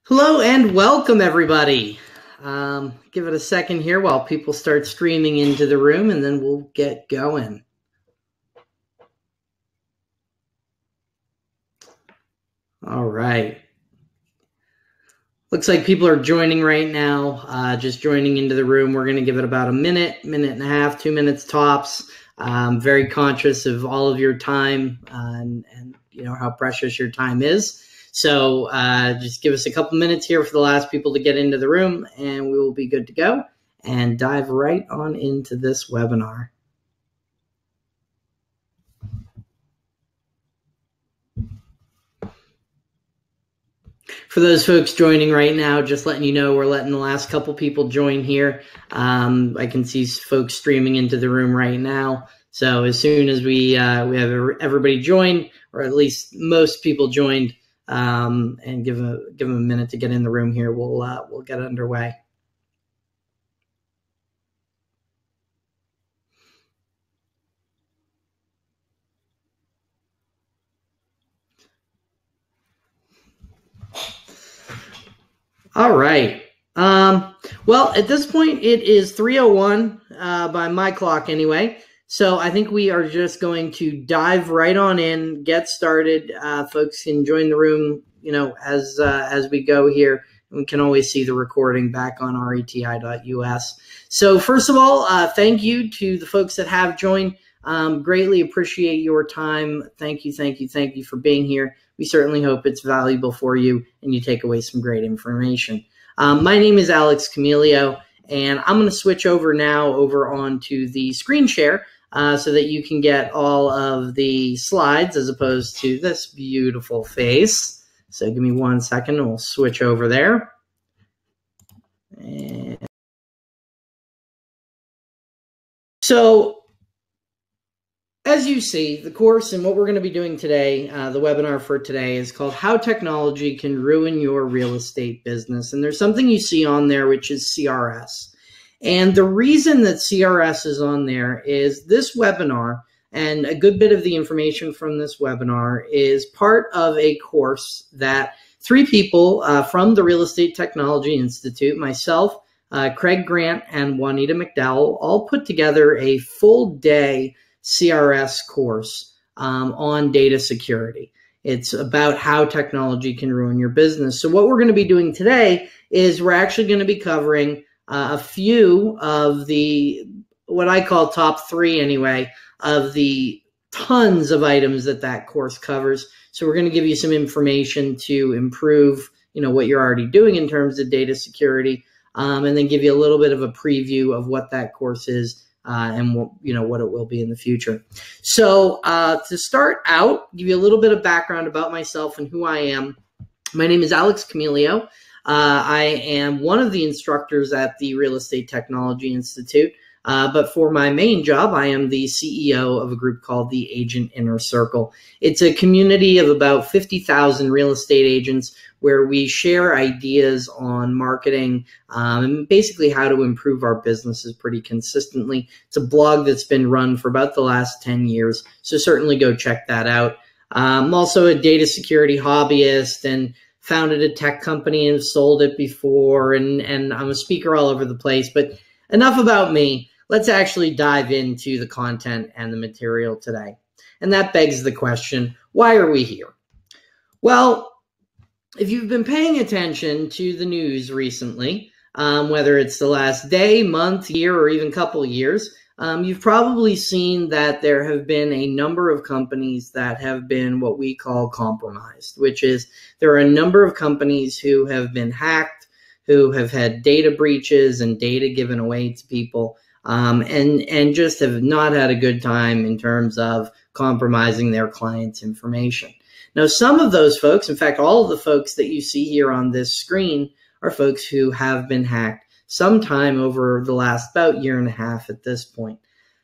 Hello and welcome, everybody. Give it a second here while people start streaming into the room, and then we'll get going. All right. Looks like people are joining right now, just joining into the room. We're going to give it about a minute, minute and a half, 2 minutes tops. Very conscious of all of your time and you know how precious your time is. So just give us a couple minutes here for the last people to get into the room, and we will be good to go and dive right on into this webinar. For those folks joining right now, just letting you know, we're letting the last couple people join here. I can see folks streaming into the room right now. So as soon as we have everybody join, or at least most people joined, and give them a minute to get in the room here, we'll get underway. All right. Well, at this point, it is 3:01 by my clock anyway. So I think we are just going to dive right on in, get started. Folks can join the room, you know, as we go here. We can always see the recording back on reti.us. So first of all, thank you to the folks that have joined. Greatly appreciate your time. Thank you for being here. We certainly hope it's valuable for you and you take away some great information. My name is Alex Camelio, and I'm going to switch over now onto the screen share so that you can get all of the slides as opposed to this beautiful face. So give me 1 second and we'll switch over there. And so as you see, the course and what we're going to be doing today, the webinar for today is called How Technology Can Ruin Your Real Estate Business. And there's something you see on there, which is CRS. And the reason that CRS is on there is this webinar, and a good bit of the information from this webinar is part of a course that 3 people from the Real Estate Technology Institute, myself, Craig Grant, and Juanita McDowell, all put together a full day CRS course on data security. It's about how technology can ruin your business. So what we're going to be doing today is we're actually going to be covering a few of the, what I call top 3 anyway, of the tons of items that course covers. So we're going to give you some information to improve, you know, what you're already doing in terms of data security, and then give you a little bit of a preview of what that course is. And you know what it will be in the future. So to start out, give you a little bit of background about myself and who I am. My name is Alex Camelio. I am one of the instructors at the Real Estate Technology Institute. But for my main job, I am the CEO of a group called the Agent Inner Circle. It's a community of about 50,000 real estate agents where we share ideas on marketing and basically how to improve our businesses pretty consistently. It's a blog that's been run for about the last 10 years, so certainly go check that out. I'm also a data security hobbyist and founded a tech company and sold it before, and I'm a speaker all over the place. But enough about me. Let's actually dive into the content and the material today. And that begs the question, why are we here? Well, if you've been paying attention to the news recently, whether it's the last day, month, year, or even couple years, you've probably seen that there have been a number of companies that have been what we call compromised, which is there are a number of companies who have been hacked, who have had data breaches and data given away to people, and just have not had a good time in terms of compromising their clients' information. Now, some of those folks, in fact, all of the folks that you see here on this screen are folks who have been hacked sometime over the last about 1.5 years at this point.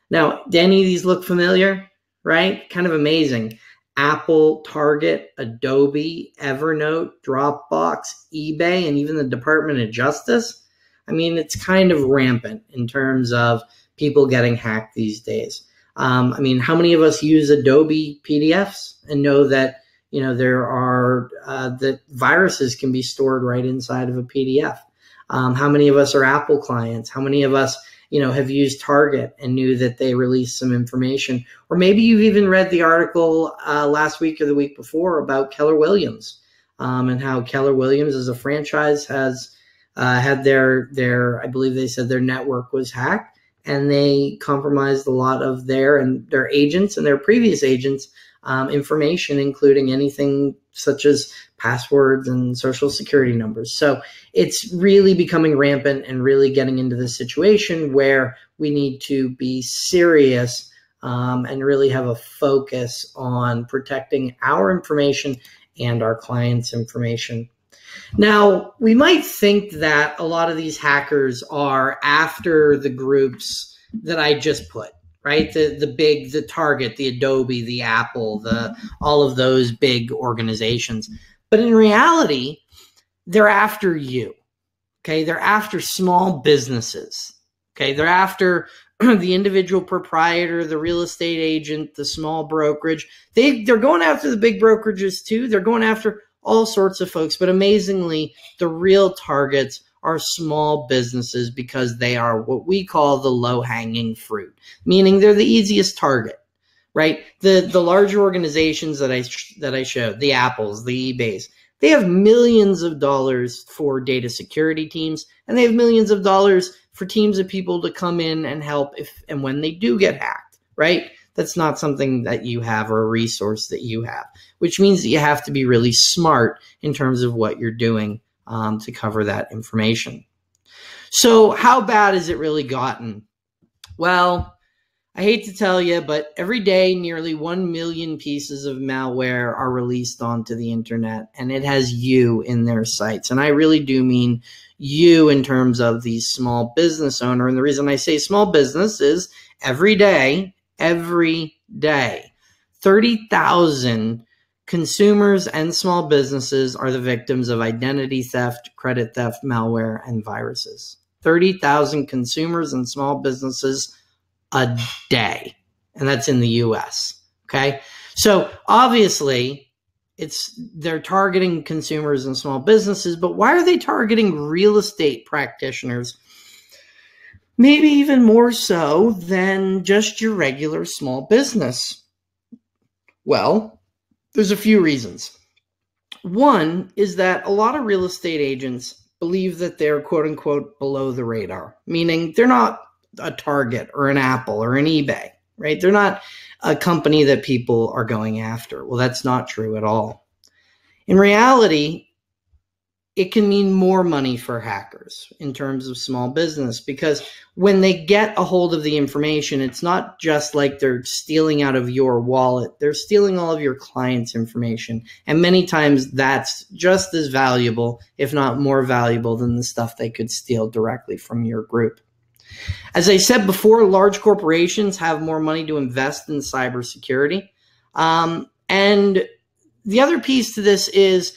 Now, do any of these look familiar, right? Kind of amazing. Apple, Target, Adobe, Evernote, Dropbox, eBay, and even the Department of Justice. I mean, it's kind of rampant in terms of people getting hacked these days. I mean, how many of us use Adobe PDFs and know that there are that viruses can be stored right inside of a PDF. How many of us are Apple clients? How many of us, have used Target and knew that they released some information? Or maybe you've even read the article last week or the week before about Keller Williams and how Keller Williams as a franchise has had their, I believe they said their network was hacked, and they compromised a lot of their agents and their previous agents' information, including anything such as passwords and social security numbers. So it's really becoming rampant and really getting into the situation where we need to be serious and really have a focus on protecting our information and our clients' information. Now, we might think that a lot of these hackers are after the groups that I just put, right? The Target, the Adobe, the Apple, all of those big organizations. But in reality, they're after you, okay? They're after small businesses, okay? They're after the individual proprietor, the real estate agent, the small brokerage. They're going after the big brokerages too. They're going after all sorts of folks. But amazingly, the real targets are small businesses because they are what we call the low-hanging fruit, meaning they're the easiest target, right? The larger organizations that I showed, the Apples, the eBays, they have millions of dollars for data security teams, and they have millions of dollars for teams of people to come in and help if and when they do get hacked, right? That's not something that you have or a resource that you have, which means that you have to be really smart in terms of what you're doing to cover that information. So how bad has it really gotten? Well, I hate to tell you, but every day nearly 1 million pieces of malware are released onto the internet, and it has you in their sights. And I really do mean you in terms of the small business owner. And the reason I say small business is every day, 30,000 consumers and small businesses are the victims of identity theft, credit theft, malware, and viruses. 30,000 consumers and small businesses a day. And that's in the US. Okay. So obviously they're targeting consumers and small businesses, but why are they targeting real estate practitioners? Maybe even more so than just your regular small business. Well, there's a few reasons. One is that a lot of real estate agents believe that they're quote unquote below the radar, meaning they're not a Target or an Apple or an eBay, right? They're not a company that people are going after. Well, that's not true at all. In reality, it can mean more money for hackers in terms of small business, because when they get a hold of the information, it's not just like they're stealing out of your wallet. They're stealing all of your clients' information. And many times that's just as valuable, if not more valuable, than the stuff they could steal directly from your group. As I said before, large corporations have more money to invest in cybersecurity. And the other piece to this is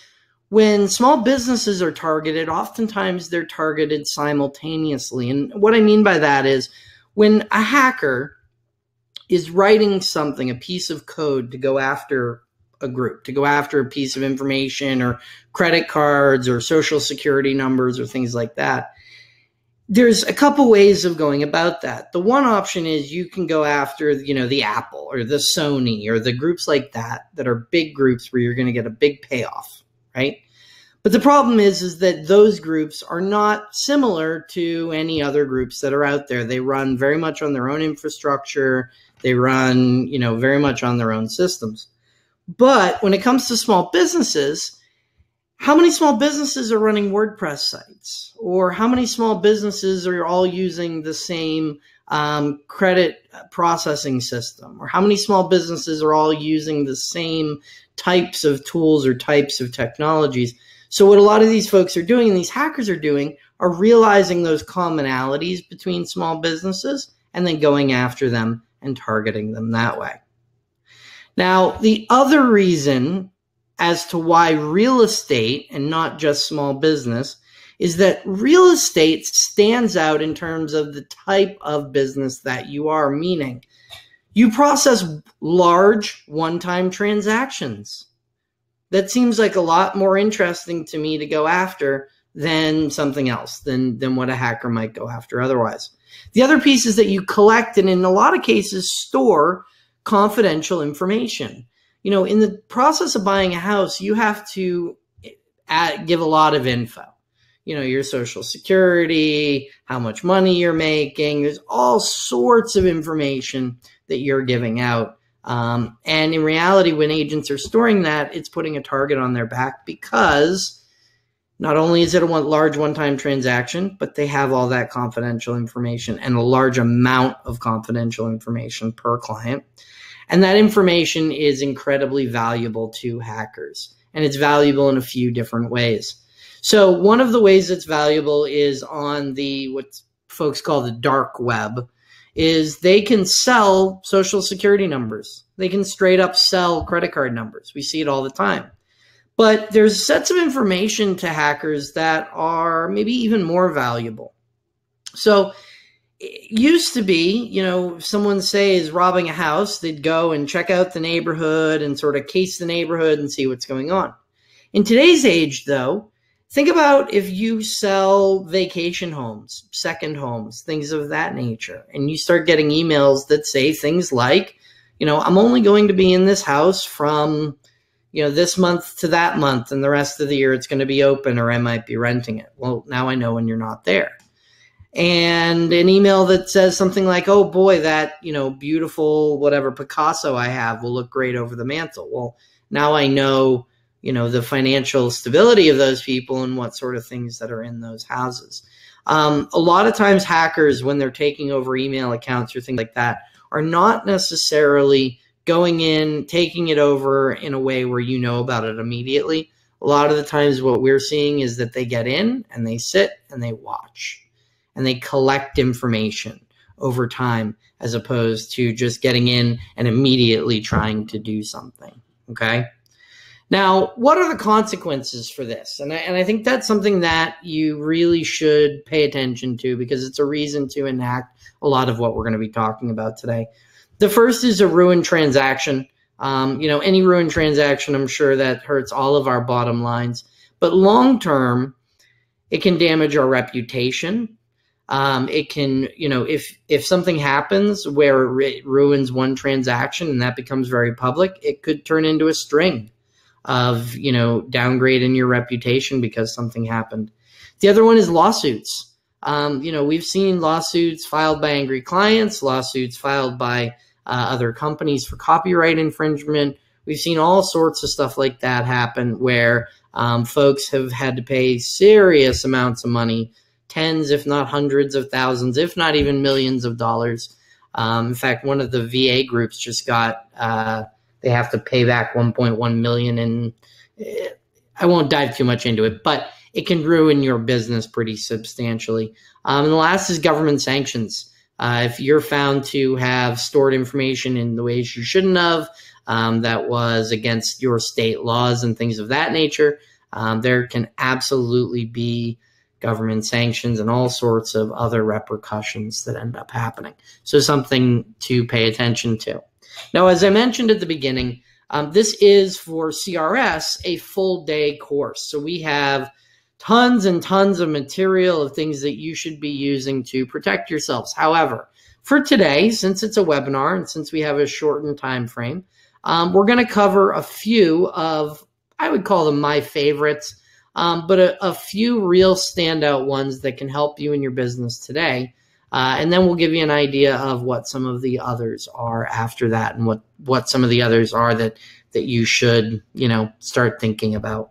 when small businesses are targeted, oftentimes they're targeted simultaneously. And what I mean by that is when a hacker is writing something, a piece of code to go after a group, to go after a piece of information or credit cards or social security numbers or things like that, there's a couple ways of going about that. The one option is you can go after, the Apple or the Sony or the groups like that are big groups where you're going to get a big payoff, right? But the problem is that those groups are not similar to any other groups that are out there. They run very much on their own infrastructure. They run, very much on their own systems. But when it comes to small businesses, how many small businesses are running WordPress sites? Or how many small businesses are all using the same credit processing system? Or how many small businesses are all using the same types of tools or types of technologies? So what a lot of these folks are doing and these hackers are doing are realizing those commonalities between small businesses and then going after them and targeting them that way. Now, the other reason as to why real estate and not just small business is that real estate stands out in terms of the type of business that you are, meaning you process large one-time transactions, that seems like a lot more interesting to me to go after than something else, than what a hacker might go after otherwise. The other piece is that you collect and in a lot of cases store confidential information. You know, in the process of buying a house, you have to give a lot of info. You know, your social security, how much money you're making. There's all sorts of information that you're giving out. And in reality, when agents are storing that, it's putting a target on their back, because not only is it a large one-time transaction, but they have all that confidential information and a large amount of confidential information per client. And that information is incredibly valuable to hackers. And it's valuable in a few different ways. So one of the ways it's valuable is on what folks call the dark web, is they can sell social security numbers. They can straight up sell credit card numbers. We see it all the time. But there's sets of information to hackers that are maybe even more valuable. So it used to be, you know, if someone, say, is robbing a house, they'd go and check out the neighborhood and sort of case the neighborhood and see what's going on. In today's age, though, think about if you sell vacation homes, second homes, things of that nature, and you start getting emails that say things like, you know, I'm only going to be in this house from, you know, this month to that month, and the rest of the year it's going to be open, or I might be renting it. Well, now I know when you're not there. And an email that says something like, oh boy, that, you know, beautiful whatever Picasso I have will look great over the mantle. Well, now I know, you know, the financial stability of those people and what sort of things that are in those houses. A lot of times hackers, when they're taking over email accounts or things like that, are not necessarily going in, taking it over in a way where you know about it immediately. A lot of the times what we're seeing is that they get in and they sit and they watch and they collect information over time, as opposed to just getting in and immediately trying to do something. Okay. Now, what are the consequences for this? And I think that's something that you really should pay attention to, because it's a reason to enact a lot of what we're going to be talking about today. The first is a ruined transaction. You know, any ruined transaction, I'm sure that hurts all of our bottom lines. But long term, it can damage our reputation. It can, you know, if something happens where it ruins one transaction and that becomes very public, it could turn into a string of, you know, downgrade in your reputation because something happened. The other one is lawsuits. You know, we've seen lawsuits filed by angry clients, lawsuits filed by other companies for copyright infringement. We've seen all sorts of stuff like that happen where folks have had to pay serious amounts of money, tens, if not hundreds of thousands, if not even millions of dollars. In fact, one of the VA groups just got, they have to pay back 1.1 million, and I won't dive too much into it, but it can ruin your business pretty substantially. And the last is government sanctions. If you're found to have stored information in the ways you shouldn't have, that was against your state laws and things of that nature, there can absolutely be government sanctions and all sorts of other repercussions that end up happening. So something to pay attention to. Now, as I mentioned at the beginning, this is for CRS a full day course. So we have tons and tons of material of things that you should be using to protect yourselves. However, for today, since it's a webinar and since we have a shortened time frame, we're going to cover a few of, I would call them my favorites, but a few real standout ones that can help you in your business today. And then we'll give you an idea of what some of the others are after that, and what some of the others are that you should, you know, start thinking about.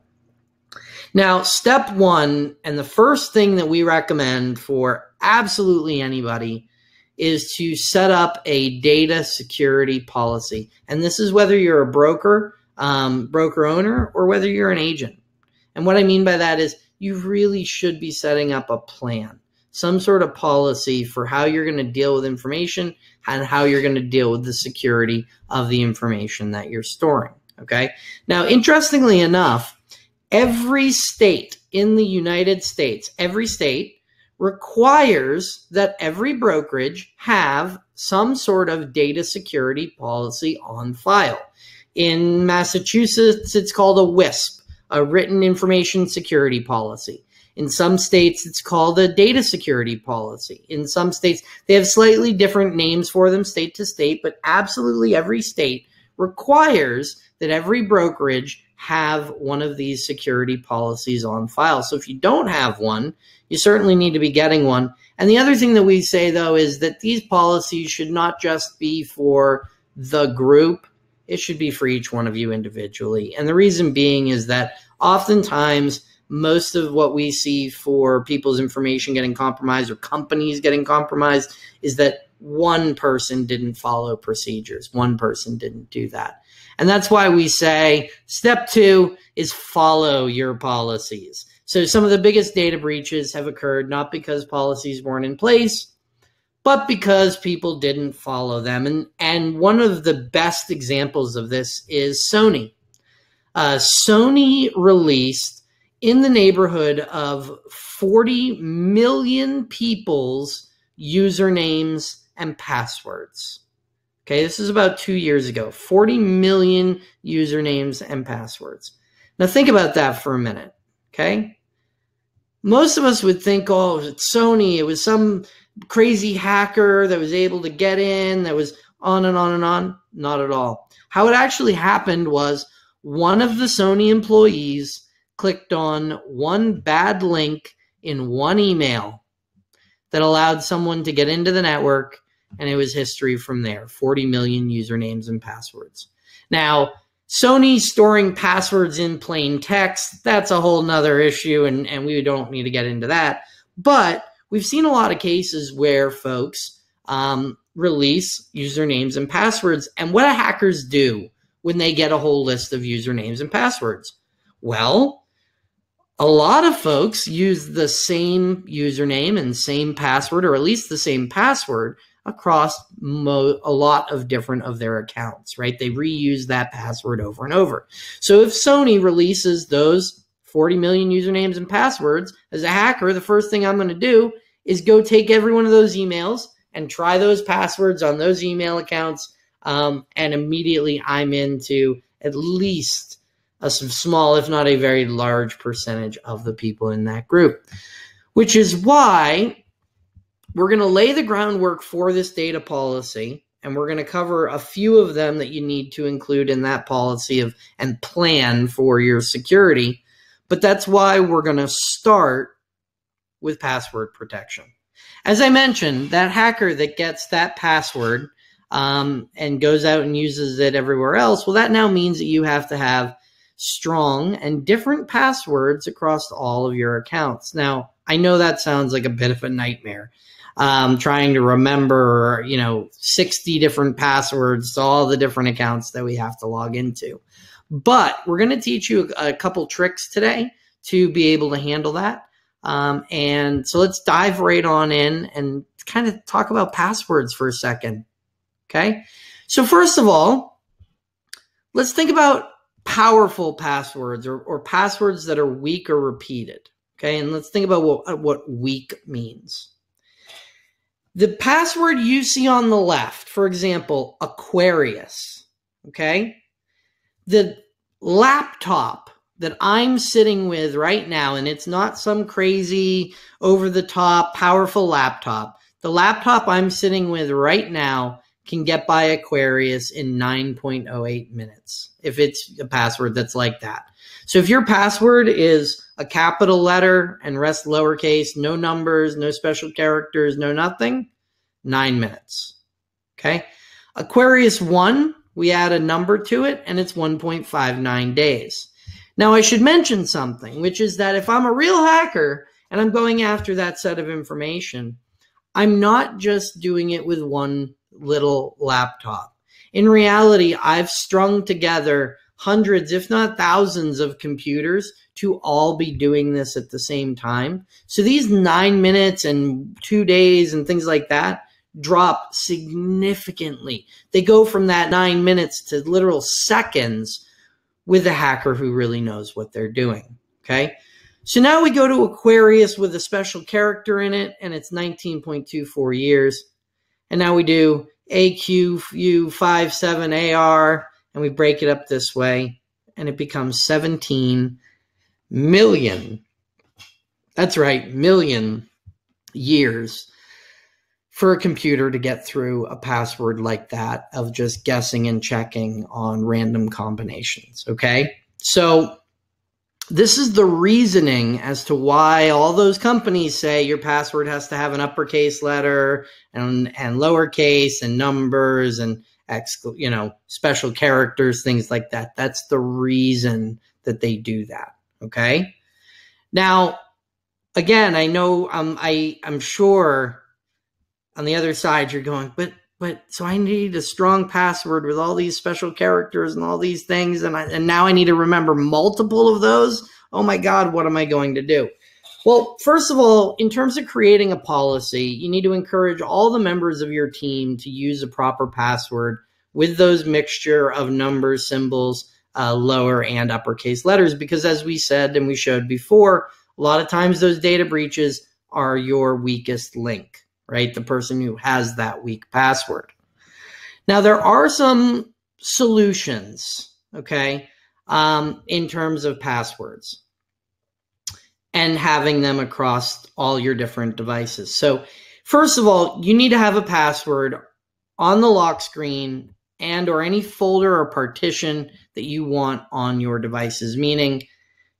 Now, step one, and the first thing that we recommend for absolutely anybody, is to set up a data security policy. And this is whether you're a broker, broker owner, or whether you're an agent. And what I mean by that is you really should be setting up a plan, some sort of policy for how you're going to deal with information and how you're going to deal with the security of the information that you're storing. Okay. Now, interestingly enough, every state in the United States, every state requires that every brokerage have some sort of data security policy on file. In Massachusetts, it's called a WISP, a Written Information Security Policy. In some states, it's called a Data Security Policy. In some states, they have slightly different names for them state to state, but absolutely every state requires that every brokerage have one of these security policies on file. So if you don't have one, you certainly need to be getting one. And the other thing that we say, though, is that these policies should not just be for the group. It should be for each one of you individually. And the reason being is that oftentimes most of what we see for people's information getting compromised or companies getting compromised is that one person didn't follow procedures. One person didn't do that. And that's why we say step 2 is follow your policies. So some of the biggest data breaches have occurred not because policies weren't in place, but because people didn't follow them. And one of the best examples of this is Sony. Sony released in the neighborhood of 40 million people's usernames and passwords. Okay, this is about 2 years ago. 40 million usernames and passwords. Now think about that for a minute, okay? Most of us would think, oh, it's Sony. It was some crazy hacker that was able to get in, that was on and on and on. Not at all. How it actually happened was one of the Sony employees clicked on one bad link in one email that allowed someone to get into the network, and it was history from there. 40 million usernames and passwords. Now, Sony storing passwords in plain text, that's a whole nother issue, and we don't need to get into that. But we've seen a lot of cases where folks release usernames and passwords. And what do hackers do when they get a whole list of usernames and passwords? Well, a lot of folks use the same username and same password, or at least the same password, across a lot of different of their accounts, right? They reuse that password over and over. So if Sony releases those 40 million usernames and passwords, as a hacker, the first thing I'm going to do is go take every one of those emails and try those passwords on those email accounts, and immediately I'm into at least a small, if not a very large percentage of the people in that group, which is why we're going to lay the groundwork for this data policy, and we're going to cover a few of them that you need to include in that policy and plan for your security. But that's why we're going to start with password protection. As I mentioned, that hacker that gets that password and goes out and uses it everywhere else, well, that now means that you have to have strong and different passwords across all of your accounts. Now, I know that sounds like a bit of a nightmare. Trying to remember, 60 different passwords to all the different accounts that we have to log into. But we're going to teach you a couple tricks today to be able to handle that. And so let's dive right on in and kind of talk about passwords for a second. Okay. So first of all, let's think about powerful passwords or passwords that are weak or repeated. Okay. And let's think about what weak means. The password you see on the left, for example, Aquarius, okay? The laptop that I'm sitting with right now, and it's not some crazy, over-the-top, powerful laptop. The laptop I'm sitting with right now can get by Aquarius in 9.08 minutes if it's a password that's like that. So if your password is a capital letter and rest lowercase, no numbers, no special characters, no nothing, 9 minutes. Okay. Aquarius 1, we add a number to it and it's 1.59 days. Now I should mention something, which is that if I'm a real hacker and I'm going after that set of information, I'm not just doing it with one little laptop. In reality, I've strung together hundreds, if not thousands of computers to all be doing this at the same time. So these 9 minutes and 2 days and things like that drop significantly. They go from that 9 minutes to literal seconds with a hacker who really knows what they're doing. Okay. So now we go to Aquarius with a special character in it, and it's 19.24 years. And now we do AQU57AR and we break it up this way, and it becomes 17 million. That's right, million years for a computer to get through a password like that of just guessing and checking on random combinations, okay? So this is the reasoning as to why all those companies say your password has to have an uppercase letter and lowercase and numbers and special characters, things like that. That's the reason that they do that, okay? Now, again, I know I'm sure on the other side you're going, but so I need a strong password with all these special characters and all these things, and now I need to remember multiple of those? Oh my God, what am I going to do? Well, first of all, in terms of creating a policy, you need to encourage all the members of your team to use a proper password with those mixture of numbers, symbols, lower and uppercase letters, because as we said and we showed before, a lot of times those data breaches are your weakest link, right? The person who has that weak password. Now, there are some solutions, okay, in terms of passwords and having them across all your different devices. So first of all, you need to have a password on the lock screen and or any folder or partition that you want on your devices, meaning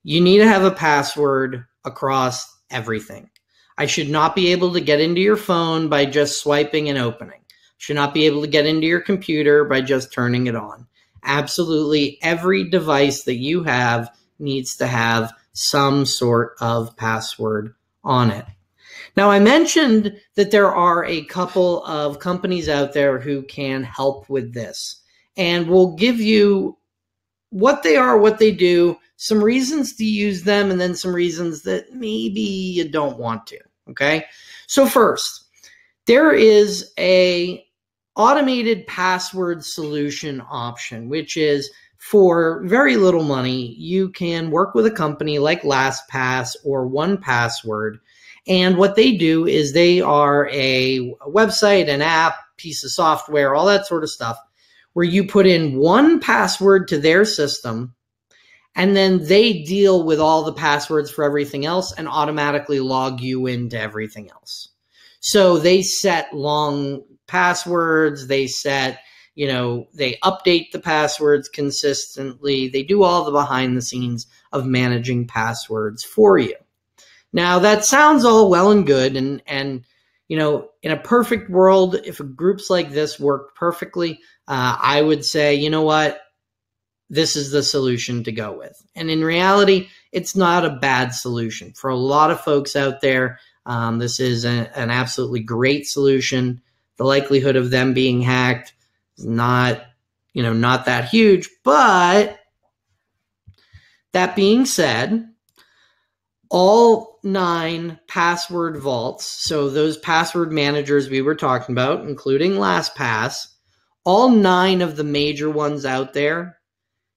you need to have a password across everything. I should not be able to get into your phone by just swiping and opening. Should not be able to get into your computer by just turning it on. Absolutely every device that you have needs to have some sort of password on it. Now, I mentioned that there are a couple of companies out there who can help with this, and we'll give you what they are, what they do, some reasons to use them, and then some reasons that maybe you don't want to, okay? So first, there is a automated password solution option, which is for very little money, you can work with a company like LastPass or 1Password. And what they do is they are a website, an app, piece of software, all that sort of stuff, where you put in one password to their system, and then they deal with all the passwords for everything else and automatically log you into everything else. So they set long passwords, they set, they update the passwords consistently. They do all the behind the scenes of managing passwords for you. Now, that sounds all well and good, and in a perfect world, if groups like this worked perfectly, I would say, you know what, this is the solution to go with. And in reality, it's not a bad solution. For a lot of folks out there, this is an absolutely great solution. The likelihood of them being hacked is not that huge. But that being said, all 9 password vaults, so those password managers we were talking about, including LastPass, all 9 of the major ones out there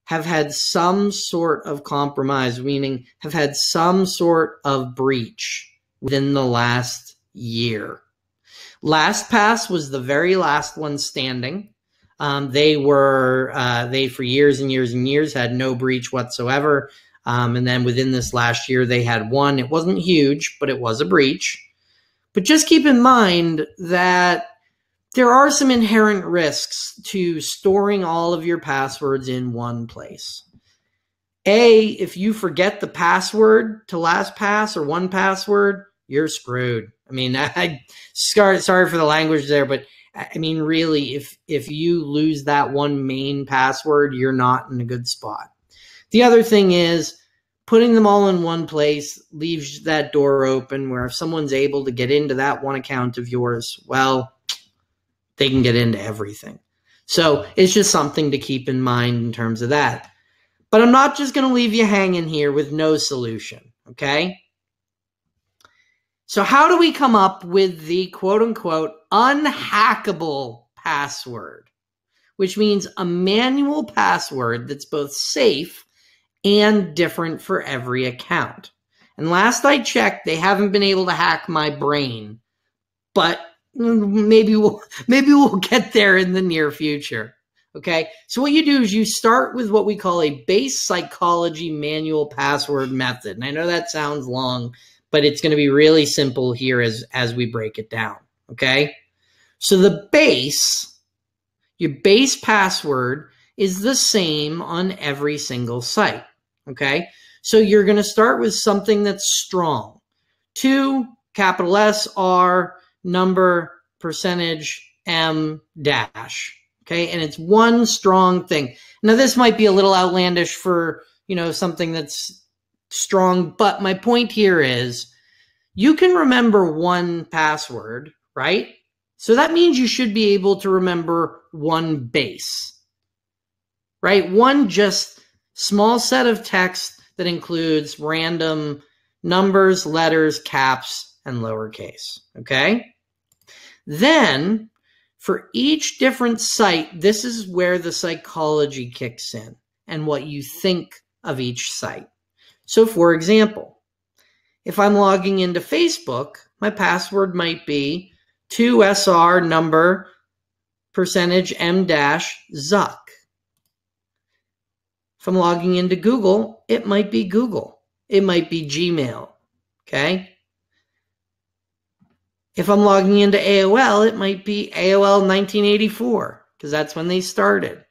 have had some sort of compromise, meaning have had some sort of breach within the last year. LastPass was the very last one standing. They for years and years and years had no breach whatsoever. And then within this last year, they had one. It wasn't huge, but it was a breach. But just keep in mind that there are some inherent risks to storing all of your passwords in one place. If you forget the password to LastPass or 1Password, you're screwed. I mean, sorry for the language there, but I mean, really, if you lose that one main password, you're not in a good spot. The other thing is putting them all in one place leaves that door open where if someone's able to get into that one account of yours, well, they can get into everything. So it's just something to keep in mind in terms of that. But I'm not just going to leave you hanging here with no solution, okay? So how do we come up with the quote-unquote unhackable password, which means a manual password that's both safe and different for every account? And last I checked, they haven't been able to hack my brain, but maybe we'll get there in the near future. Okay, so what you do is you start with what we call a base psychology manual password method. And I know that sounds long, but it's going to be really simple here as we break it down. Okay, so the base, your base password is the same on every single site. Okay, so you're going to start with something that's strong. 2, capital S, R, number, percentage, M, dash. Okay, and it's one strong thing. Now, this might be a little outlandish for, something that's strong, but my point here is you can remember one password, right? So that means you should be able to remember one base, right? One just small set of text that includes random numbers, letters, caps, and lowercase, okay? Then, for each different site, this is where the psychology kicks in and what you think of each site. So, for example, if I'm logging into Facebook, my password might be 2SR number percentage M dash Zuck. If I'm logging into Google, it might be Google. It might be Gmail, okay? If I'm logging into AOL, it might be AOL 1984, because that's when they started.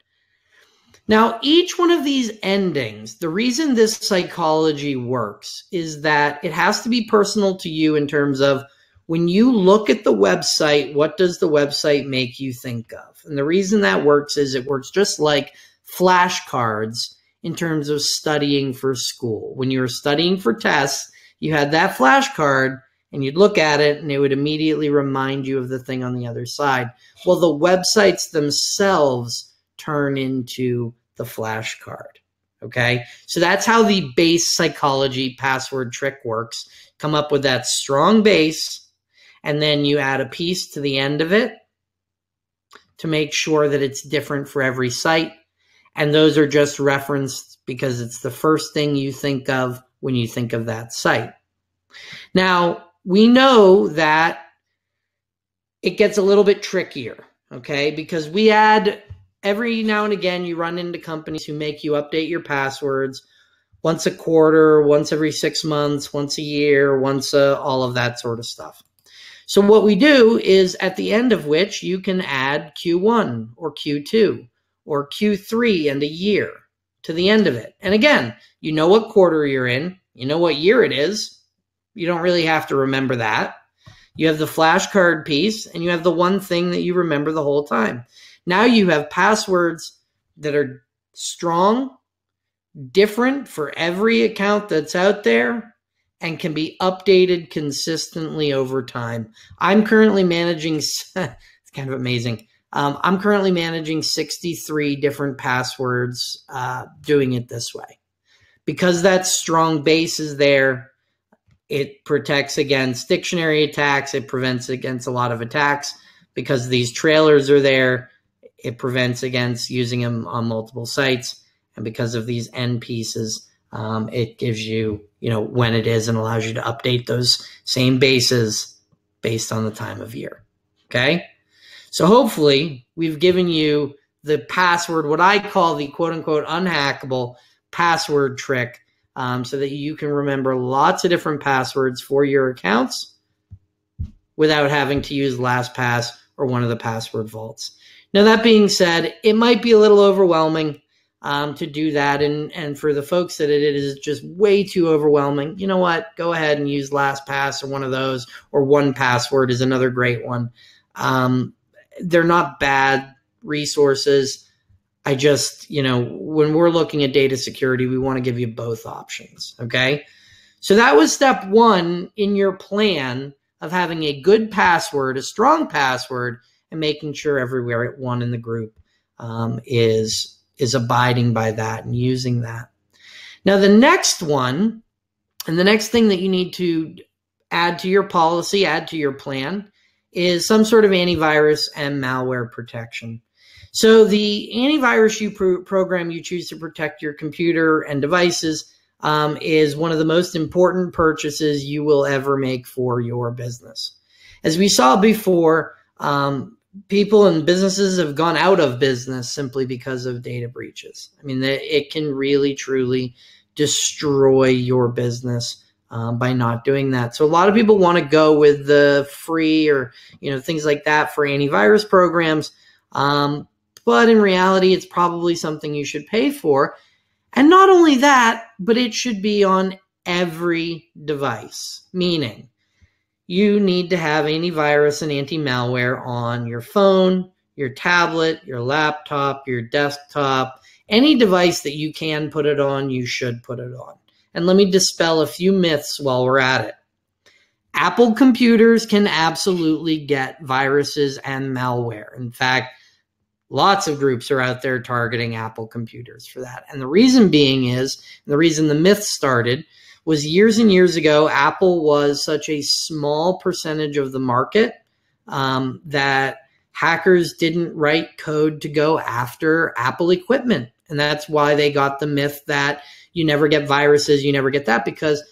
Now, each one of these endings, the reason this psychology works is that it has to be personal to you in terms of when you look at the website, what does the website make you think of? And the reason that works is it works just like flashcards in terms of studying for school. When you were studying for tests, you had that flashcard, and you'd look at it and it would immediately remind you of the thing on the other side. Well, the websites themselves turn into the flashcard, okay? So that's how the base psychology password trick works. Come up with that strong base, and then you add a piece to the end of it to make sure that it's different for every site. And those are just referenced because it's the first thing you think of when you think of that site. Now, we know that it gets a little bit trickier, okay? Because we add, every now and again, you run into companies who make you update your passwords once a quarter, once every 6 months, once a year, all of that sort of stuff. So what we do is at the end of which you can add Q1 or Q2 or Q3 and a year to the end of it. And again, you know what quarter you're in, you know what year it is. You don't really have to remember that. You have the flashcard piece, and you have the one thing that you remember the whole time. Now you have passwords that are strong, different for every account that's out there, and can be updated consistently over time. I'm currently managing, it's kind of amazing. I'm currently managing 63 different passwords doing it this way. Because that strong base is there, it protects against dictionary attacks. It prevents against a lot of attacks. Because these trailers are there, it prevents against using them on multiple sites. And because of these end pieces, it gives you, when it is, and allows you to update those same bases based on the time of year. Okay? So hopefully we've given you the password, what I call the quote-unquote unhackable password trick, so that you can remember lots of different passwords for your accounts without having to use LastPass or one of the password vaults. Now, that being said, it might be a little overwhelming to do that. And for the folks that it is just way too overwhelming, you know what? Go ahead and use LastPass or one of those, or 1Password is another great one. They're not bad resources. I just, when we're looking at data security, we want to give you both options, okay? So that was step one in your plan of having a good password, a strong password, and making sure everyone in the group is abiding by that and using that. Now, the next one, and the next thing that you need to add to your policy, add to your plan, is some sort of antivirus and malware protection. So the antivirus program you choose to protect your computer and devices is one of the most important purchases you will ever make for your business. As we saw before, people and businesses have gone out of business simply because of data breaches. I mean, it can really, truly destroy your business by not doing that. So a lot of people want to go with the free or, things like that for antivirus programs. But in reality, it's probably something you should pay for. And not only that, but it should be on every device, meaning you need to have antivirus and anti-malware on your phone, your tablet, your laptop, your desktop, any device that you can put it on, you should put it on. And let me dispel a few myths while we're at it. Apple computers can absolutely get viruses and malware. In fact, lots of groups are out there targeting Apple computers for that. And the reason being is, the reason the myth started was years and years ago, Apple was such a small percentage of the market that hackers didn't write code to go after Apple equipment. And that's why they got the myth that you never get viruses, you never get that, because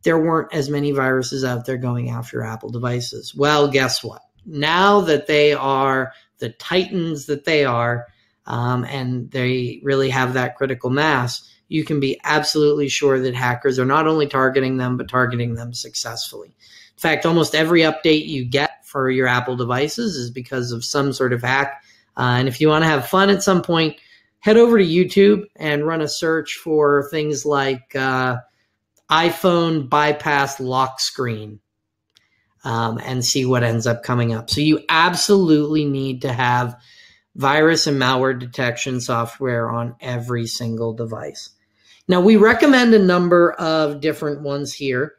there weren't as many viruses out there going after Apple devices. Well, guess what? Now that they are the titans that they are, and they really have that critical mass, you can be absolutely sure that hackers are not only targeting them, but targeting them successfully. In fact, almost every update you get for your Apple devices is because of some sort of hack. And if you want to have fun at some point, head over to YouTube and run a search for things like iPhone bypass lock screen and see what ends up coming up. So you absolutely need to have virus and malware detection software on every single device. Now, we recommend a number of different ones here.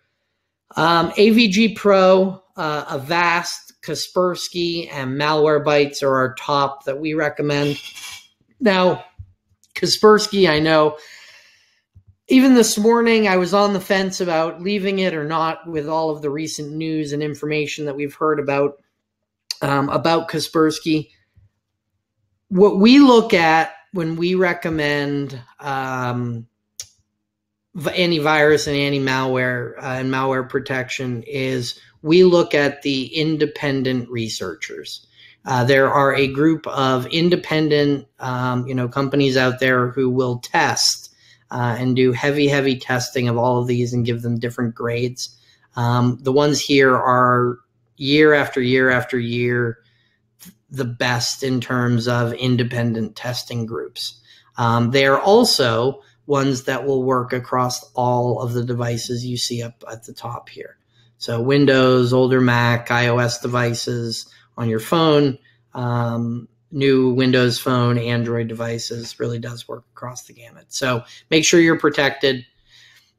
AVG Pro, Avast, Kaspersky, and Malwarebytes are our top that we recommend. Now, Kaspersky, I know, even this morning I was on the fence about leaving it or not with all of the recent news and information that we've heard about Kaspersky. What we look at when we recommend antivirus and anti-malware and malware protection is we look at the independent researchers. There are a group of independent companies out there who will test and do heavy testing of all of these and give them different grades. The ones here are year after year after year the best in terms of independent testing groups. They are also ones that will work across all of the devices you see up at the top here. So Windows, older Mac, iOS devices on your phone, new Windows Phone, Android devices, really does work across the gamut. So make sure you're protected.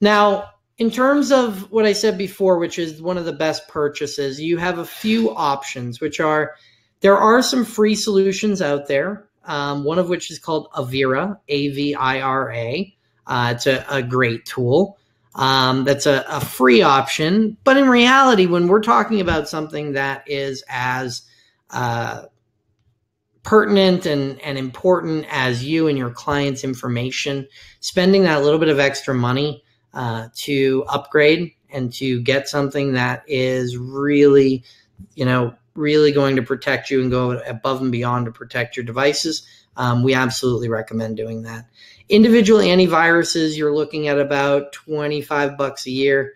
Now, in terms of what I said before, which is one of the best purchases, you have a few options, which are, there are some free solutions out there, one of which is called Avira, A-V-I-R-A. It's a great tool. That's a free option. But in reality, when we're talking about something that is as pertinent and important as you and your client's information, spending that little bit of extra money to upgrade and to get something that is really, really going to protect you and go above and beyond to protect your devices, we absolutely recommend doing that. Individual antiviruses, you're looking at about $25 a year.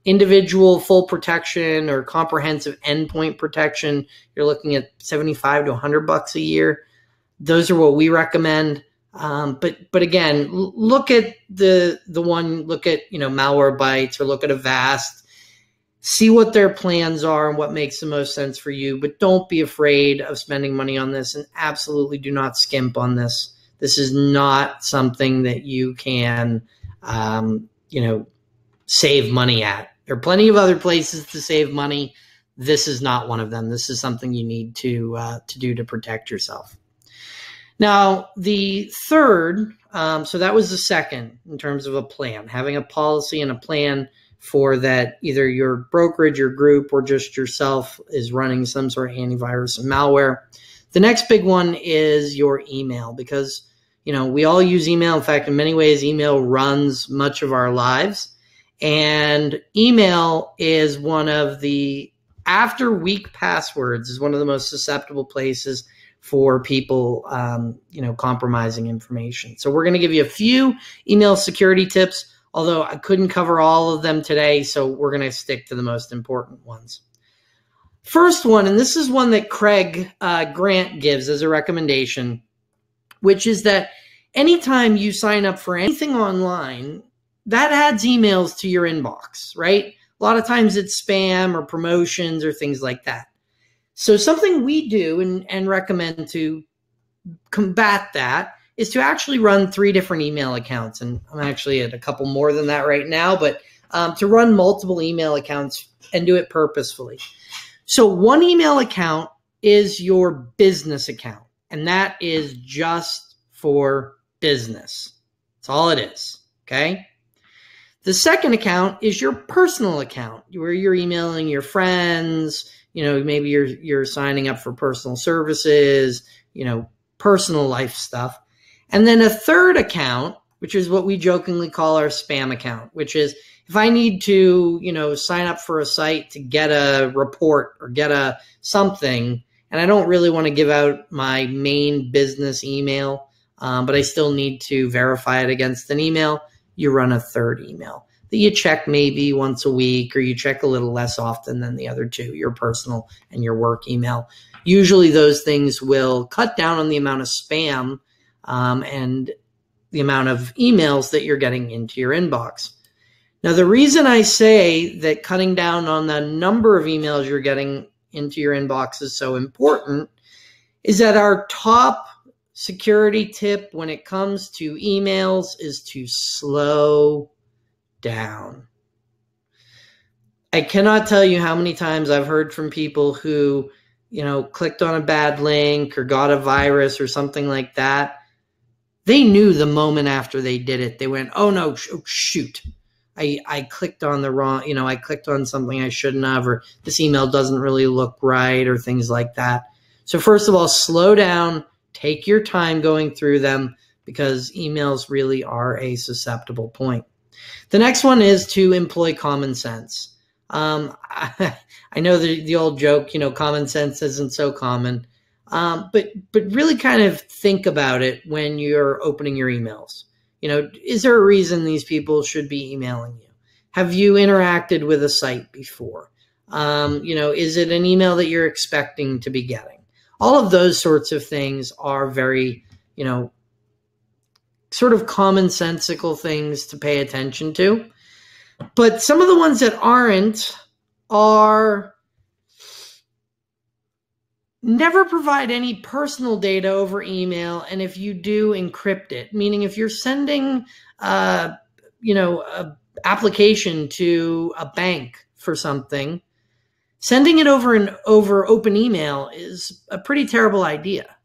Individual full protection or comprehensive endpoint protection, you're looking at $75 to $100 a year. Those are what we recommend. But again, look at the one, look at, Malwarebytes or look at Avast, see what their plans are and what makes the most sense for you, but don't be afraid of spending money on this, and absolutely do not skimp on this. This is not something that you can, save money at. There are plenty of other places to save money. This is not one of them. This is something you need to do to protect yourself. Now, the third, so that was the second in terms of a plan, having a policy and a plan for that either your brokerage, your group, or just yourself is running some sort of antivirus and malware. The next big one is your email, because we all use email. In fact, in many ways, email runs much of our lives. And email is one of the after weak passwords is one of the most susceptible places for people, compromising information. So we're going to give you a few email security tips, although I couldn't cover all of them today, so we're going to stick to the most important ones. First one, and this is one that Craig Grant gives as a recommendation, which is that anytime you sign up for anything online, that adds emails to your inbox, right? A lot of times it's spam or promotions or things like that. So something we do and recommend to combat that is to actually run 3 different email accounts. And I'm actually at a couple more than that right now, but to run multiple email accounts and do it purposefully. So one email account is your business account, and that is just for business. That's all it is, okay? The second account is your personal account, where you're emailing your friends, maybe you're signing up for personal services, personal life stuff. And then a third account, which is what we jokingly call our spam account, which is if I need to, sign up for a site to get a report or get a something, and I don't really want to give out my main business email, but I still need to verify it against an email, you run a third email that you check maybe once a week, or you check a little less often than the other two, your personal and your work email. Usually those things will cut down on the amount of spam and the amount of emails that you're getting into your inbox. Now, the reason I say that cutting down on the number of emails you're getting into your inbox is so important is that our top security tip when it comes to emails is to slow down. I cannot tell you how many times I've heard from people who, clicked on a bad link or got a virus or something like that. They knew the moment after they did it. They went, oh no, shoot. I clicked on the wrong, I clicked on something I shouldn't have, or this email doesn't really look right, or things like that. So first of all, slow down, take your time going through them, because emails really are a susceptible point. The next one is to employ common sense. I know the old joke, common sense isn't so common, but really kind of think about it when you're opening your emails. Is there a reason these people should be emailing you? Have you interacted with a site before? Is it an email that you're expecting to be getting? All of those sorts of things are very, sort of commonsensical things to pay attention to. But some of the ones that aren't are never provide any personal data over email, and if you do, encrypt it. Meaning if you're sending, a application to a bank for something, sending it over open email is a pretty terrible idea,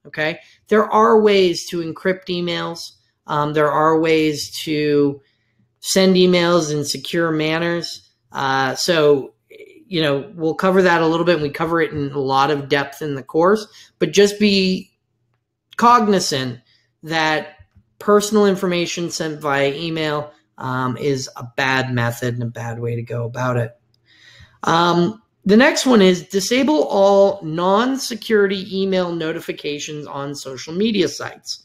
okay? There are ways to encrypt emails. There are ways to send emails in secure manners. So we'll cover that a little bit, and we cover it in a lot of depth in the course, but just be cognizant that personal information sent via email is a bad method and a bad way to go about it. The next one is disable all non-security email notifications on social media sites.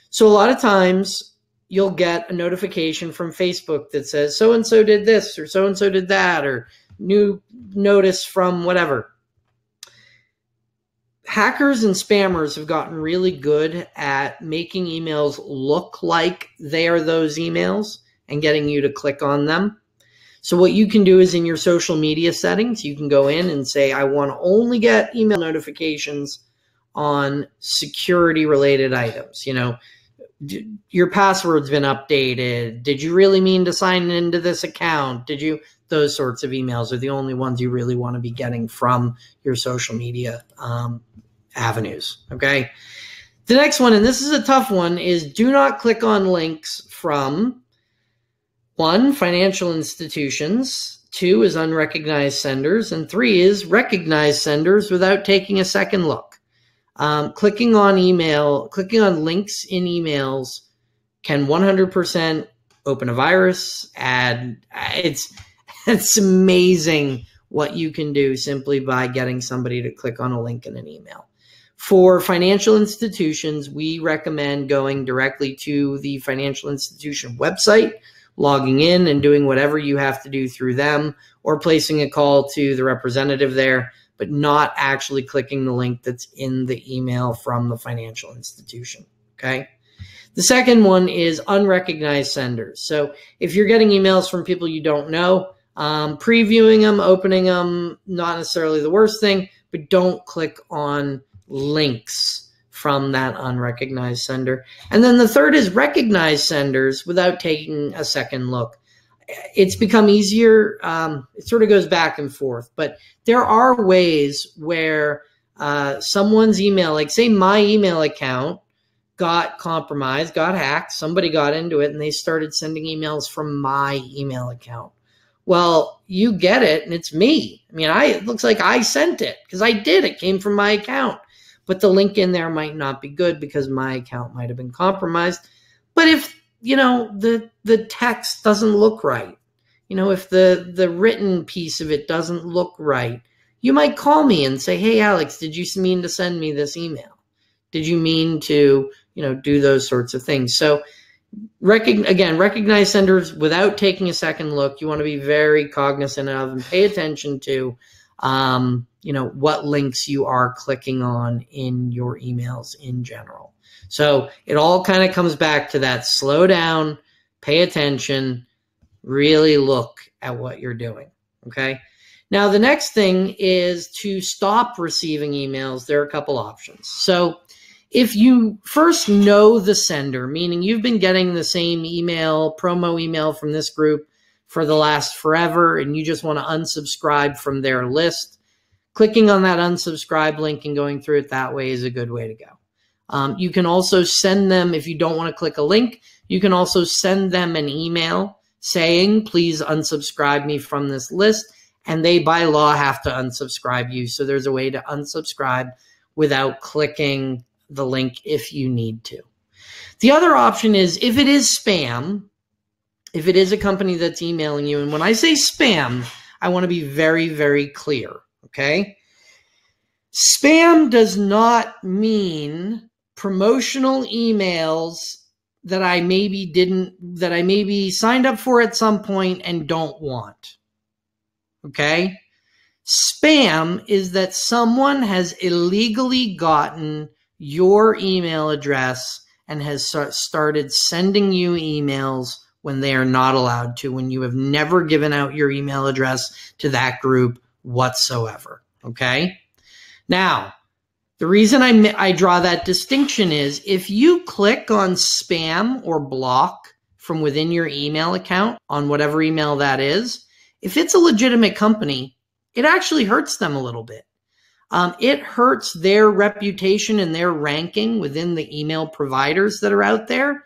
So a lot of times you'll get a notification from Facebook that says so-and-so did this or so-and-so did that, or new notice from whatever. Hackers and spammers have gotten really good at making emails look like they are those emails and getting you to click on them. So what you can do is in your social media settings, you can go in and say, I want to only get email notifications on security related items. Your password's been updated. Did you really mean to sign into this account? Those sorts of emails are the only ones you really want to be getting from your social media avenues, okay? The next one, and this is a tough one, is do not click on links from 1, financial institutions, 2 is unrecognized senders, and 3 is recognized senders without taking a second look. Clicking on links in emails can 100% open a virus. It's amazing what you can do simply by getting somebody to click on a link in an email. For financial institutions, we recommend going directly to the financial institution website, logging in and doing whatever you have to do through them, or placing a call to the representative there, but not actually clicking the link that's in the email from the financial institution, okay? The second one is unrecognized senders. So if you're getting emails from people you don't know, previewing them, opening them, not necessarily the worst thing, but don't click on links from that unrecognized sender. And then the third is recognized senders without taking a second look. It's become easier. It sort of goes back and forth, but there are ways where someone's email, like say my email account, got compromised, got hacked, somebody got into it, and they started sending emails from my email account. Well, you get it, and it's me. I mean, it looks like I sent it because I did. It came from my account. But the link in there might not be good because my account might have been compromised. But if, you know, the text doesn't look right, you know, if the written piece of it doesn't look right, you might call me and say, hey, Alex, did you mean to send me this email? Did you mean to, you know, do those sorts of things? So again, recognize senders without taking a second look. You want to be very cognizant of and pay attention to, you know, what links you are clicking on in your emails in general. So it all kind of comes back to that: slow down, pay attention, really look at what you're doing, okay? Now, the next thing is to stop receiving emails. There are a couple options. So if you first know the sender, meaning you've been getting the same email, promo email from this group for the last forever, and you just want to unsubscribe from their list, clicking on that unsubscribe link and going through it that way is a good way to go. You can also send them, if you don't want to click a link, you can also send them an email saying, please unsubscribe me from this list, and they by law have to unsubscribe you. So there's a way to unsubscribe without clicking the link if you need to. The other option is if it is spam, if it is a company that's emailing you, and when I say spam, I want to be very, very clear, okay? Spam does not mean promotional emails that I maybe signed up for at some point and don't want, okay? Spam is that someone has illegally gotten your email address and has started sending you emails when they are not allowed to, when you have never given out your email address to that group whatsoever, okay? Now, the reason I draw that distinction is if you click on spam or block from within your email account on whatever email that is, if it's a legitimate company, it actually hurts them a little bit. It hurts their reputation and their ranking within the email providers that are out there,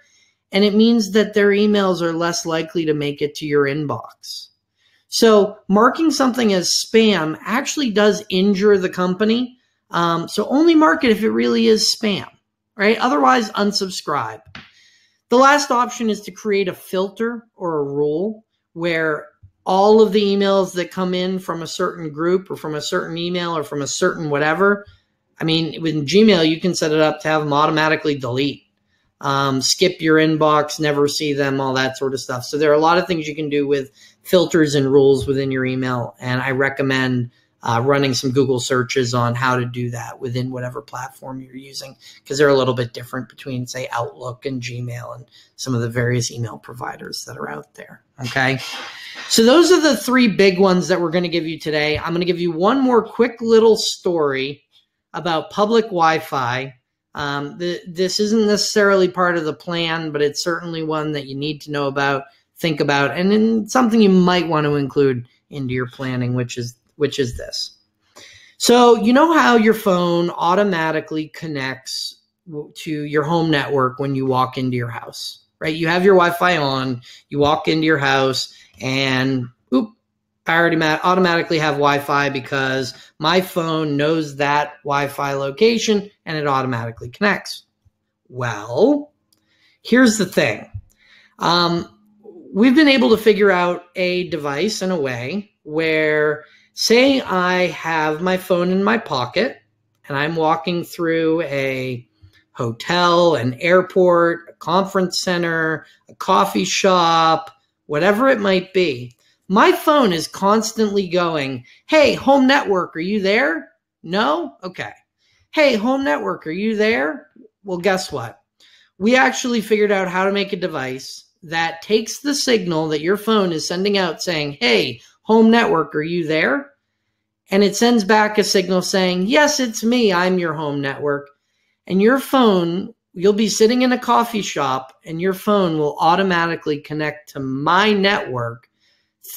and it means that their emails are less likely to make it to your inbox. So marking something as spam actually does injure the company. So only mark it if it really is spam, right? Otherwise, unsubscribe. The last option is to create a filter or a rule where all of the emails that come in from a certain group or from a certain email or from a certain whatever, I mean, with Gmail, you can set it up to have them automatically delete, skip your inbox, never see them, all that sort of stuff. So there are a lot of things you can do with filters and rules within your email, and I recommend running some Google searches on how to do that within whatever platform you're using, because they're a little bit different between, say, Outlook and Gmail and some of the various email providers that are out there, okay? So those are the three big ones that we're going to give you today. I'm going to give you one more quick little story about public Wi-Fi. This isn't necessarily part of the plan, but it's certainly one that you need to know about, think about, and then something you might want to include into your planning, which is this. So you know how your phone automatically connects to your home network when you walk into your house, right? You have your Wi-Fi on, you walk into your house, and I already automatically have Wi-Fi because my phone knows that Wi-Fi location and it automatically connects. Well, here's the thing. We've been able to figure out a device and a way where, Say I have my phone in my pocket and I'm walking through a hotel, an airport, a conference center, a coffee shop, whatever it might be. My phone is constantly going, hey, home network, are you there? No? Okay. Hey, home network, are you there? Well, guess what? We actually figured out how to make a device that takes the signal that your phone is sending out saying, hey, home network, are you there? And it sends back a signal saying, yes, it's me, I'm your home network. And your phone, you'll be sitting in a coffee shop and your phone will automatically connect to my network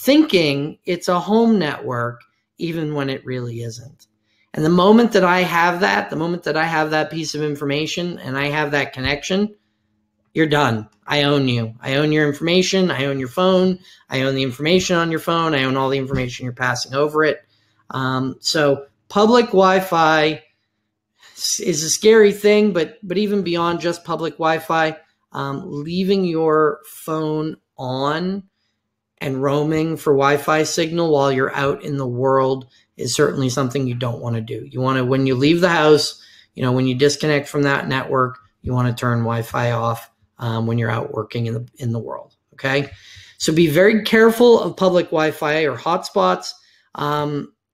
thinking it's a home network, even when it really isn't. And the moment that I have that piece of information and I have that connection, you're done. I own you. I own your information. I own your phone. I own the information on your phone. I own all the information you're passing over it. So public Wi-Fi is a scary thing, but even beyond just public Wi-Fi, leaving your phone on and roaming for Wi-Fi signal while you're out in the world is certainly something you don't want to do. You want to, when you leave the house, when you disconnect from that network, you want to turn Wi-Fi off when you're out working in the world. Okay, so be very careful of public Wi-Fi or hotspots.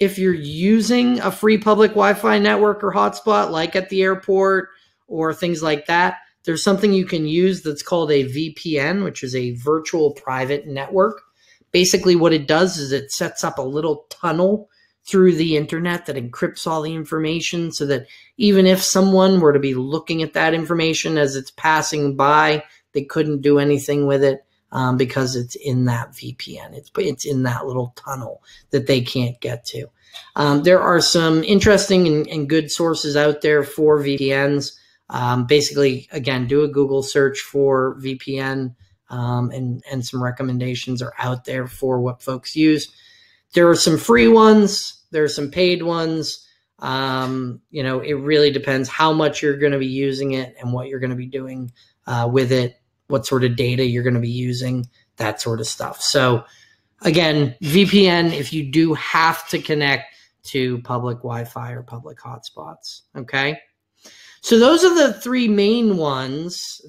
If you're using a free public Wi-Fi network or hotspot, like at the airport or things like that, there's something you can use that's called a VPN, which is a virtual private network. Basically, what it does is it sets up a little tunnel through the internet that encrypts all the information so that even if someone were to be looking at that information as it's passing by, they couldn't do anything with it because it's in that VPN. It's in that little tunnel that they can't get to. There are some interesting and good sources out there for VPNs. Basically, again, do a Google search for VPN. And some recommendations are out there for what folks use. There are some free ones. There are some paid ones. It really depends how much you're going to be using it and what you're going to be doing with it, what sort of data you're going to be using, that sort of stuff. So again, VPN, if you do have to connect to public Wi-Fi or public hotspots, okay? So those are the main ones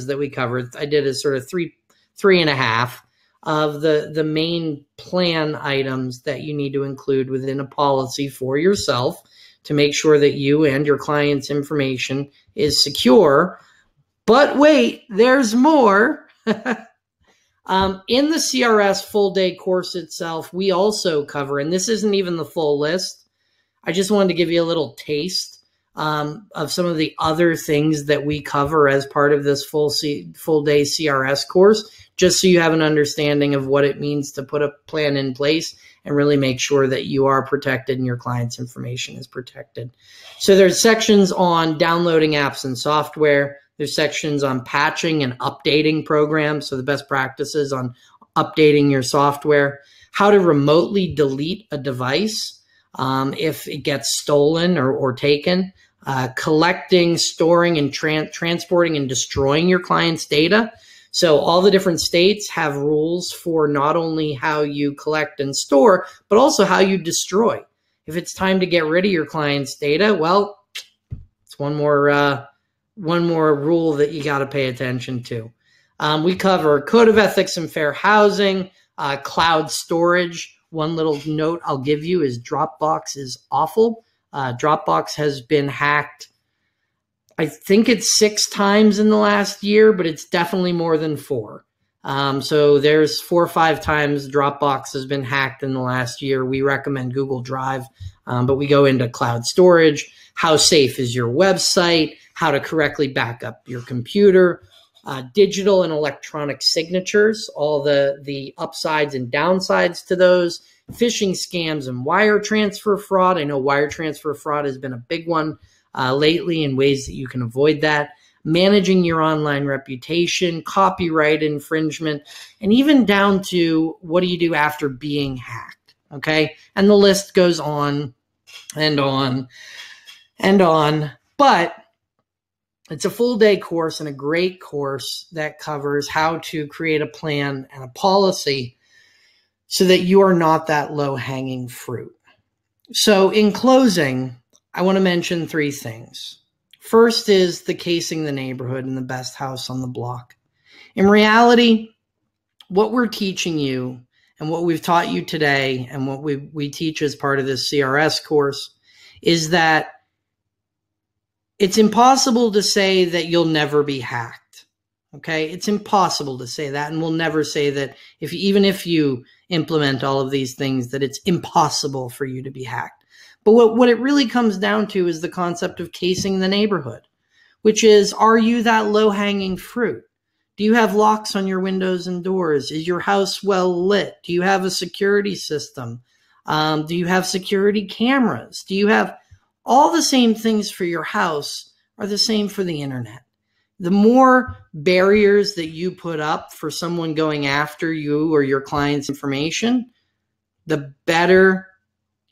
that we covered. I did a sort of three and a half of the main plan items that you need to include within a policy for yourself to make sure that you and your client's information is secure. But wait, there's more. In the CRS full day course itself, we also cover, and this isn't even the full list. I just wanted to give you a little taste of some of the other things that we cover as part of this full day CRS course, just so you have an understanding of what it means to put a plan in place and really make sure that you are protected and your client's information is protected. So there's sections on downloading apps and software. There's sections on patching and updating programs, so the best practices on updating your software, how to remotely delete a device if it gets stolen or taken, collecting, storing, and transporting and destroying your client's data. So all the different states have rules for not only how you collect and store, but also how you destroy. If it's time to get rid of your client's data, well, it's one more rule that you got to pay attention to. We cover code of ethics and fair housing, cloud storage. One little note I'll give you is Dropbox is awful. Dropbox has been hacked, I think it's 6 times in the last year, but it's definitely more than 4. So there's 4 or 5 times Dropbox has been hacked in the last year. We recommend Google Drive, but we go into cloud storage, how safe is your website, how to correctly back up your computer, digital and electronic signatures, all the upsides and downsides to those, phishing scams and wire transfer fraud. I know wire transfer fraud has been a big one lately in ways that you can avoid that, managing your online reputation, copyright infringement, and even down to what do you do after being hacked, okay? And the list goes on and on and on, but it's a full day course and a great course that covers how to create a plan and a policy so that you are not that low-hanging fruit. So in closing, I want to mention 3 things. First is the casing the neighborhood and the best house on the block. In reality, what we're teaching you and what we've taught you today and what we teach as part of this CRS course is that it's impossible to say that you'll never be hacked. Okay? It's impossible to say that, and we'll never say that even if you implement all of these things, that it's impossible for you to be hacked. But what it really comes down to is the concept of casing the neighborhood, which is, are you that low-hanging fruit? Do you have locks on your windows and doors? Is your house well lit? Do you have a security system? Do you have security cameras? Do you have all the same things for your house are the same for the internet? The more barriers that you put up for someone going after you or your client's information, the better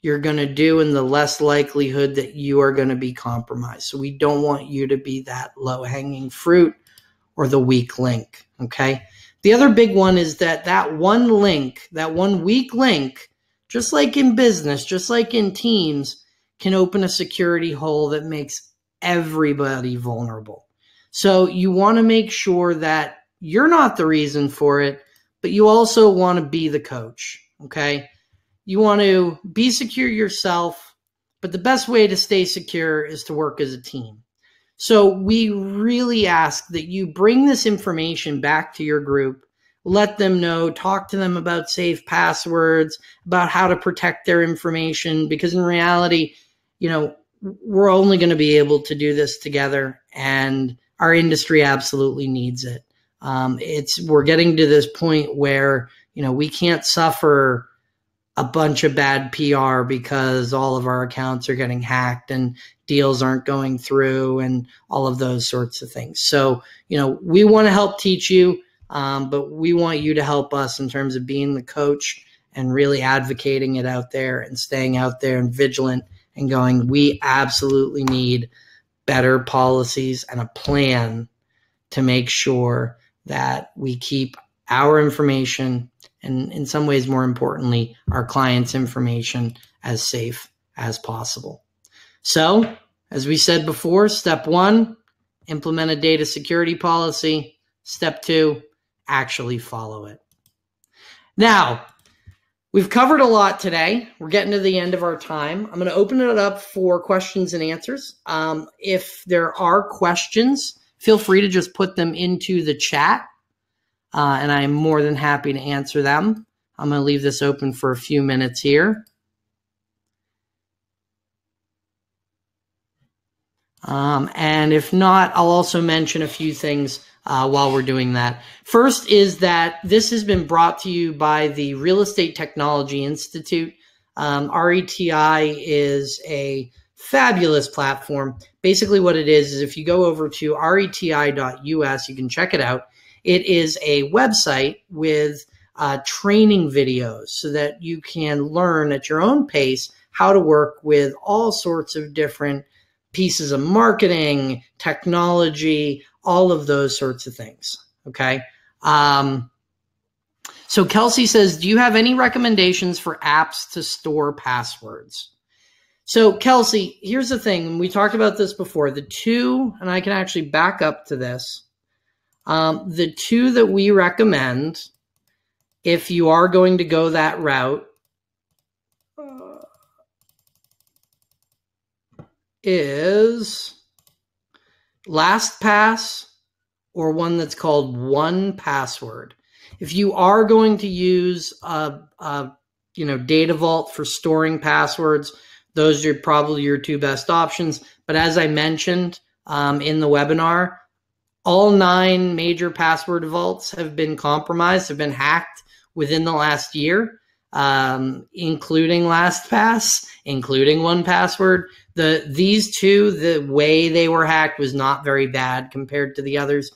you're going to do and the less likelihood that you are going to be compromised. So we don't want you to be that low-hanging fruit or the weak link, okay? The other big one is that one link, that one weak link, just like in business, just like in teams, can open a security hole that makes everybody vulnerable. So you want to make sure that you're not the reason for it, but you also want to be the coach, okay? You want to be secure yourself, but the best way to stay secure is to work as a team. So we really ask that you bring this information back to your group, let them know, talk to them about safe passwords, about how to protect their information, because in reality, you know, we're only going to be able to do this together, and our industry absolutely needs it. We're getting to this point where, you know, we can't suffer a bunch of bad PR because all of our accounts are getting hacked and deals aren't going through and all of those sorts of things. So, you know, we want to help teach you, but we want you to help us in terms of being the coach and really advocating it out there and staying out there and vigilant and going, we absolutely need better policies and a plan to make sure that we keep our information and in some ways, more importantly, our clients' information as safe as possible. So, as we said before, step 1, implement a data security policy. Step 2, actually follow it. Now, we've covered a lot today. We're getting to the end of our time. I'm going to open it up for questions and answers. If there are questions, feel free to just put them into the chat. And I'm more than happy to answer them. I'm going to leave this open for a few minutes here. And if not, I'll also mention a few things while we're doing that. First is that this has been brought to you by the Real Estate Technology Institute. RETI is a fabulous platform. Basically what it is if you go over to reti.us, you can check it out. It is a website with training videos so that you can learn at your own pace how to work with all sorts of different pieces of marketing, technology, all of those sorts of things, okay? So Kelsey says, do you have any recommendations for apps to store passwords? So Kelsey, here's the thing. We talked about this before. The two, and I can actually back up to this, the two that we recommend, if you are going to go that route, is LastPass or one that's called 1Password. If you are going to use Data Vault for storing passwords, those are probably your two best options. But as I mentioned in the webinar, all 9 major password vaults have been compromised, have been hacked within the last year, including LastPass, including 1Password. These two, the way they were hacked was not very bad compared to the others.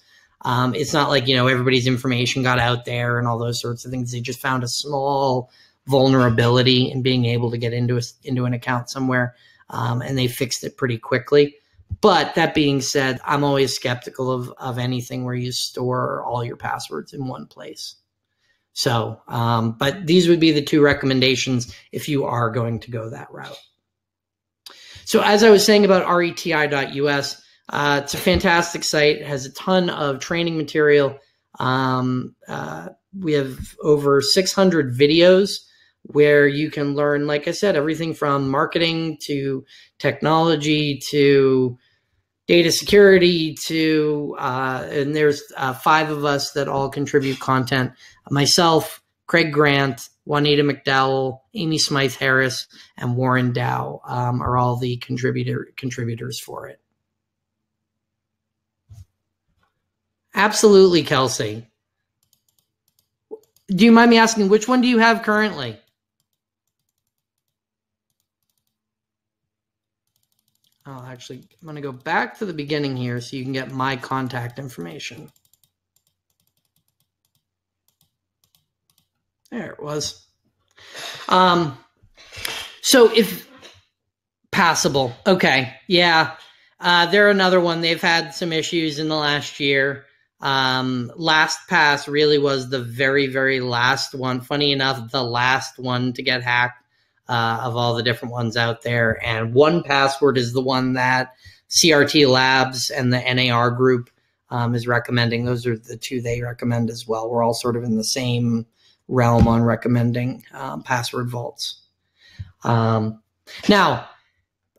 It's not like, everybody's information got out there and all those sorts of things. They just found a small vulnerability in being able to get into an account somewhere, and they fixed it pretty quickly. But that being said, I'm always skeptical of anything where you store all your passwords in one place. So, but these would be the two recommendations if you are going to go that route. So as I was saying about reti.us, it's a fantastic site. It has a ton of training material. We have over 600 videos where you can learn, like I said, everything from marketing to technology to data security to, and there's 5 of us that all contribute content. Myself, Craig Grant, Juanita McDowell, Amy Smythe Harris, and Warren Dow are all the contributors for it. Absolutely, Kelsey. Do you mind me asking, which one do you have currently? Oh, actually, I'm going to go back to the beginning here so you can get my contact information. There it was. So if passable, okay, yeah. They're another one. They've had some issues in the last year. LastPass really was the very, very last one. Funny enough, the last one to get hacked of all the different ones out there. And 1Password is the one that CRT Labs and the NAR group is recommending. Those are the two they recommend as well. We're all sort of in the same realm on recommending password vaults. Now,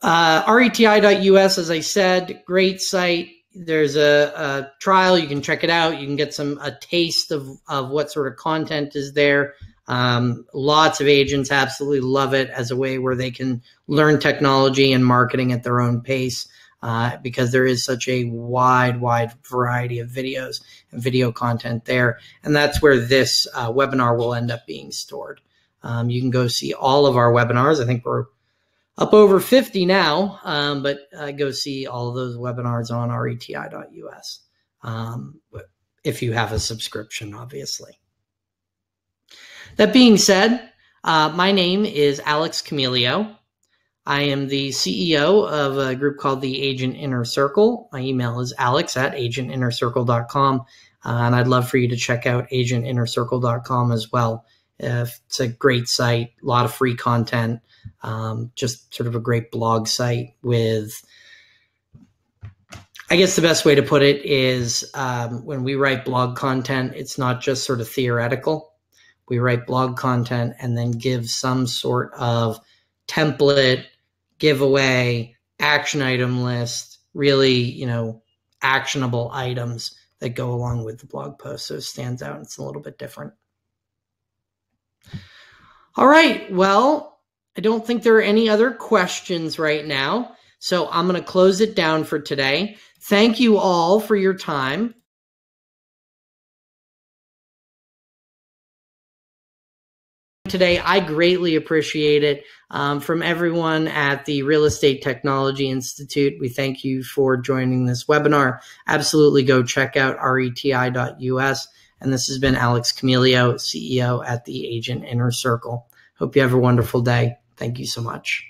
reti.us, as I said, great site. There's a trial. You can check it out. You can get a taste of what sort of content is there. Lots of agents absolutely love it as a way where they can learn technology and marketing at their own pace, because there is such a wide variety of videos and video content there. And that's where this webinar will end up being stored. You can go see all of our webinars. I think we're up over 50 now, but go see all of those webinars on reti.us if you have a subscription, obviously. That being said, my name is Alex Camelio. I am the CEO of a group called the Agent Inner Circle. My email is alex@agentinnercircle.com, and I'd love for you to check out agentinnercircle.com as well. It's a great site, a lot of free content, just sort of a great blog site with, I guess the best way to put it is when we write blog content, it's not just sort of theoretical. We write blog content and then give some sort of template, giveaway, action item list, really, actionable items that go along with the blog post. So it stands out and it's a little bit different. All right. Well, I don't think there are any other questions right now. So I'm going to close it down for today. Thank you all for your time. Today, I greatly appreciate it. From everyone at the Real Estate Technology Institute, we thank you for joining this webinar. Absolutely go check out reti.us. And this has been Alex Camelio, CEO at the Agent Inner Circle. Hope you have a wonderful day. Thank you so much.